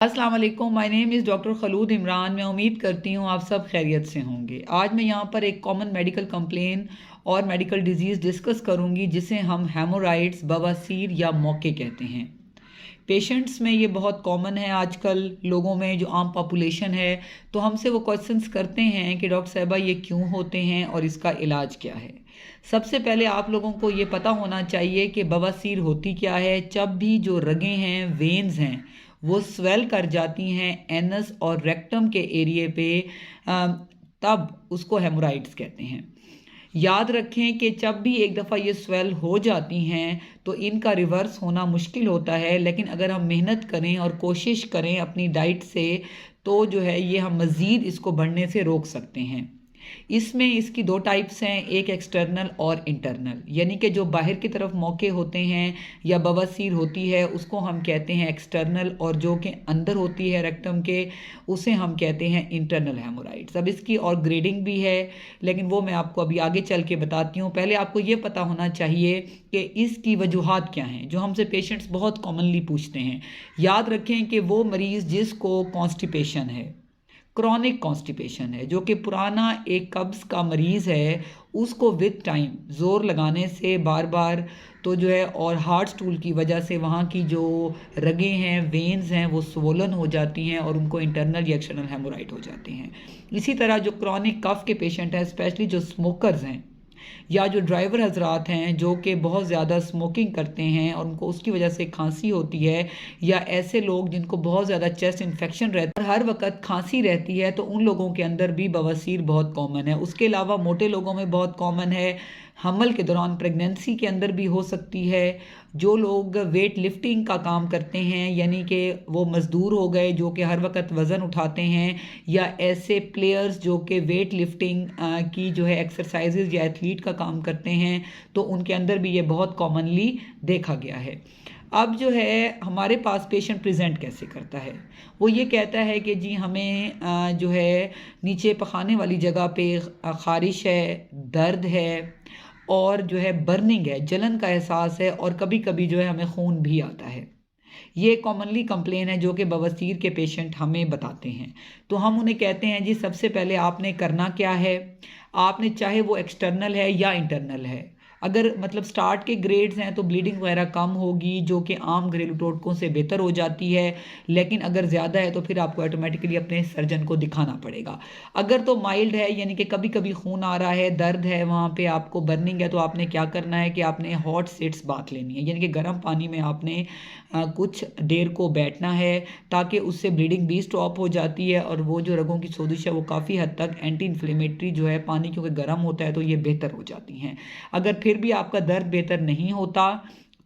अस्सलाम वालेकुम, my name is doctor Khalood Imran. मैं उम्मीद करती हूँ आप सब खैरियत से होंगे। आज मैं यहाँ पर एक कॉमन मेडिकल कंप्लेन और मेडिकल डिजीज़ डिस्कस करूँगी जिसे हम हेमोराइड्स, बवासीर या मोके कहते हैं। पेशेंट्स में ये बहुत कॉमन है आजकल लोगों में, जो आम पॉपुलेशन है। तो हमसे वो क्वेश्चंस करते हैं कि डॉक्टर साहबा ये क्यों होते हैं और इसका इलाज क्या है। सबसे पहले आप लोगों को ये पता होना चाहिए कि बवासीर होती क्या है। जब भी जो रगें हैं, वेन्स हैं, वो स्वेल कर जाती हैं एनस और रेक्टम के एरिए पे, तब उसको हेमोराइड्स कहते हैं। याद रखें कि जब भी एक दफ़ा ये स्वेल हो जाती हैं तो इनका रिवर्स होना मुश्किल होता है, लेकिन अगर हम मेहनत करें और कोशिश करें अपनी डाइट से तो जो है ये हम मज़ीद इसको बढ़ने से रोक सकते हैं। इसमें इसकी दो टाइप्स हैं, एक एक्सटर्नल और इंटरनल। यानी कि जो बाहर की तरफ मौके होते हैं या बवासीर होती है उसको हम कहते हैं एक्सटर्नल, और जो कि अंदर होती है रेक्टम के उसे हम कहते हैं इंटरनल हेमोराइड्स। अब इसकी और ग्रेडिंग भी है, लेकिन वो मैं आपको अभी आगे चल के बताती हूँ। पहले आपको ये पता होना चाहिए कि इसकी वजूहात क्या हैं, जो हमसे पेशेंट्स बहुत कॉमनली पूछते हैं। याद रखें कि वो मरीज़ जिसको कॉन्स्टिपेशन है, क्रॉनिक कॉन्स्टिपेशन है, जो कि पुराना एक कब्ज़ का मरीज़ है, उसको विद टाइम ज़ोर लगाने से बार बार तो जो है, और हार्ट स्टूल की वजह से वहाँ की जो रगें हैं, वेन्स हैं, वो स्वोलन हो जाती हैं और उनको इंटरनल या एक्सटर्नल हेमोराइड हो जाते हैं। इसी तरह जो क्रॉनिक कफ के पेशेंट हैं, स्पेशली जो स्मोकर्स हैं या जो ड्राइवर हजरात हैं जो कि बहुत ज़्यादा स्मोकिंग करते हैं और उनको उसकी वजह से खांसी होती है, या ऐसे लोग जिनको बहुत ज़्यादा चेस्ट इन्फेक्शन रहता है, हर वक्त खांसी रहती है, तो उन लोगों के अंदर भी बवासीर बहुत कॉमन है। उसके अलावा मोटे लोगों में बहुत कॉमन है, हमल के दौरान प्रेगनेंसी के अंदर भी हो सकती है। जो लोग वेट लिफ्टिंग का काम करते हैं, यानी कि वो मज़दूर हो गए जो कि हर वक्त वज़न उठाते हैं, या ऐसे प्लेयर्स जो कि वेट लिफ्टिंग की जो है एक्सरसाइजेज या एथलीट का काम करते हैं, तो उनके अंदर भी ये बहुत कॉमनली देखा गया है। अब जो है हमारे पास पेशेंट प्रेजेंट कैसे करता है, वो ये कहता है कि जी हमें जो है नीचे पखाने वाली जगह पे ख़ारिश है, दर्द है और जो है बर्निंग है, जलन का एहसास है, और कभी कभी जो है हमें खून भी आता है। ये कॉमनली कंप्लेन है जो कि बवासीर के पेशेंट हमें बताते हैं। तो हम उन्हें कहते हैं जी सबसे पहले आपने करना क्या है, आपने चाहे वो एक्सटर्नल है या इंटरनल है, अगर मतलब स्टार्ट के ग्रेड्स हैं तो ब्लीडिंग वगैरह कम होगी जो कि आम घरेलू टोटकों से बेहतर हो जाती है, लेकिन अगर ज़्यादा है तो फिर आपको ऑटोमेटिकली अपने सर्जन को दिखाना पड़ेगा। अगर तो माइल्ड है, यानी कि कभी कभी खून आ रहा है, दर्द है, वहाँ पे आपको बर्निंग है, तो आपने क्या करना है कि आपने हॉट सीट्स बाथ लेनी है, यानी कि गर्म पानी में आपने कुछ देर को बैठना है, ताकि उससे ब्लीडिंग भी स्टॉप हो जाती है और वो जो रगों की सोजिश है वो काफ़ी हद तक एंटी इन्फ्लेमेटरी जो है, पानी क्योंकि गर्म होता है तो ये बेहतर हो जाती हैं। अगर फिर भी आपका दर्द बेहतर नहीं होता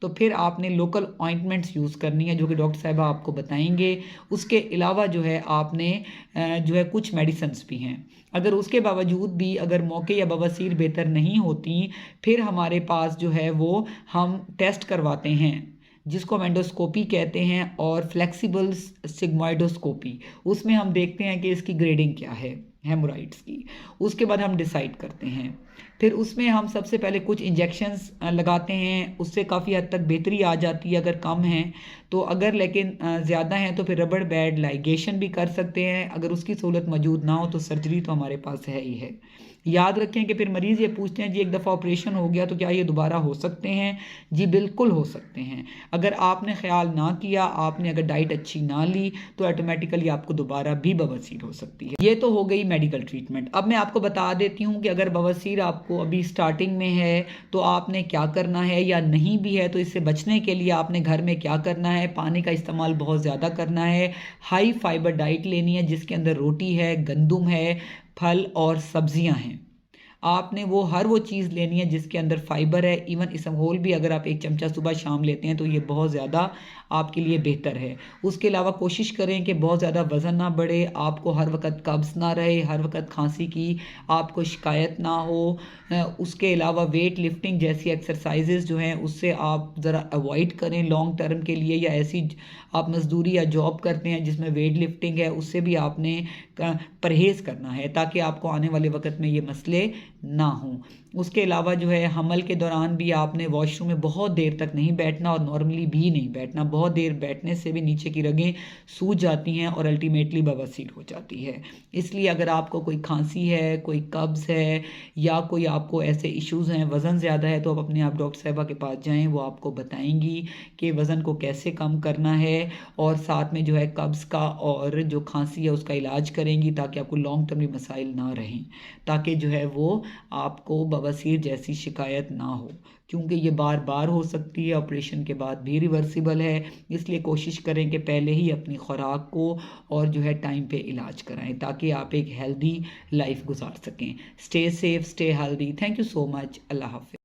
तो फिर आपने लोकल ऑइंटमेंट्स यूज़ करनी है जो कि डॉक्टर साहबा आपको बताएंगे। उसके अलावा जो है आपने जो है कुछ मेडिसिन्स भी हैं। अगर उसके बावजूद भी अगर मौके या बवासीर बेहतर नहीं होती, फिर हमारे पास जो है वो हम टेस्ट करवाते हैं जिसको हम एंडोस्कोपी कहते हैं, और फ्लेक्सिबल सिग्मोइडोस्कोपी। उसमें हम देखते हैं कि इसकी ग्रेडिंग क्या है हेमोराइड्स की। उसके बाद हम डिसाइड करते हैं, फिर उसमें हम सबसे पहले कुछ इंजेक्शंस लगाते हैं, उससे काफ़ी हद तक बेहतरी आ जाती है अगर कम है तो। अगर लेकिन ज़्यादा है तो फिर रबड़ बैंड लाइगेशन भी कर सकते हैं। अगर उसकी सहूलत मौजूद ना हो तो सर्जरी तो हमारे पास है ही है। याद रखें कि फिर मरीज़ ये पूछते हैं जी एक दफ़ा ऑपरेशन हो गया तो क्या ये दोबारा हो सकते हैं? जी बिल्कुल हो सकते हैं। अगर आपने ख्याल ना किया, आपने अगर डाइट अच्छी ना ली, तो ऑटोमेटिकली आपको दोबारा भी बवासीर हो सकती है। ये तो हो गई मेडिकल ट्रीटमेंट। अब मैं आपको बता देती हूँ कि अगर बवासीर आपको अभी स्टार्टिंग में है तो आपने क्या करना है, या नहीं भी है तो इससे बचने के लिए आपने घर में क्या करना है। पानी का इस्तेमाल बहुत ज़्यादा करना है, हाई फाइबर डाइट लेनी है जिसके अंदर रोटी है, गंदुम है, फल और सब्जियां हैं। आपने हर वो चीज़ लेनी है जिसके अंदर फाइबर है। इवन इसबगोल भी अगर आप एक चमचा सुबह शाम लेते हैं तो ये बहुत ज़्यादा आपके लिए बेहतर है। उसके अलावा कोशिश करें कि बहुत ज़्यादा वज़न ना बढ़े, आपको हर वक्त कब्ज़ ना रहे, हर वक्त खांसी की आपको शिकायत ना हो। उसके अलावा वेट लिफ्टिंग जैसी एक्सरसाइजेज जो हैं उससे आप ज़रा अवॉइड करें लॉन्ग टर्म के लिए, या ऐसी आप मजदूरी या जॉब करते हैं जिसमें वेट लिफ्टिंग है उससे भी आपने परहेज़ करना है, ताकि आपको आने वाले वक्त में ये मसले ना हों। उसके अलावा जो है हमल के दौरान भी आपने वॉशरूम में बहुत देर तक नहीं बैठना और नॉर्मली भी नहीं बैठना। बहुत देर बैठने से भी नीचे की रगें सूज जाती हैं और अल्टीमेटली बवासीर हो जाती है। इसलिए अगर आपको कोई खांसी है, कोई कब्ज़ है या कोई आपको ऐसे इश्यूज़ हैं, वज़न ज़्यादा है, तो आप अपने आप डॉक्टर साहिबा के पास जाएँ, वो आपको बताएंगी कि वज़न को कैसे कम करना है और साथ में जो है कब्ज़ का और जो खांसी है उसका इलाज करेंगी ताकि आपको लॉन्ग टर्म में मसाइल ना रहें, ताकि जो है वो आपको बवासीर जैसी शिकायत ना हो, क्योंकि ये बार बार हो सकती है, ऑपरेशन के बाद भी रिवर्सिबल है। इसलिए कोशिश करें कि पहले ही अपनी खुराक को और जो है टाइम पे इलाज कराएं ताकि आप एक हेल्दी लाइफ गुजार सकें। Stay safe, stay healthy. Thank you so much. Allah हाफिज़।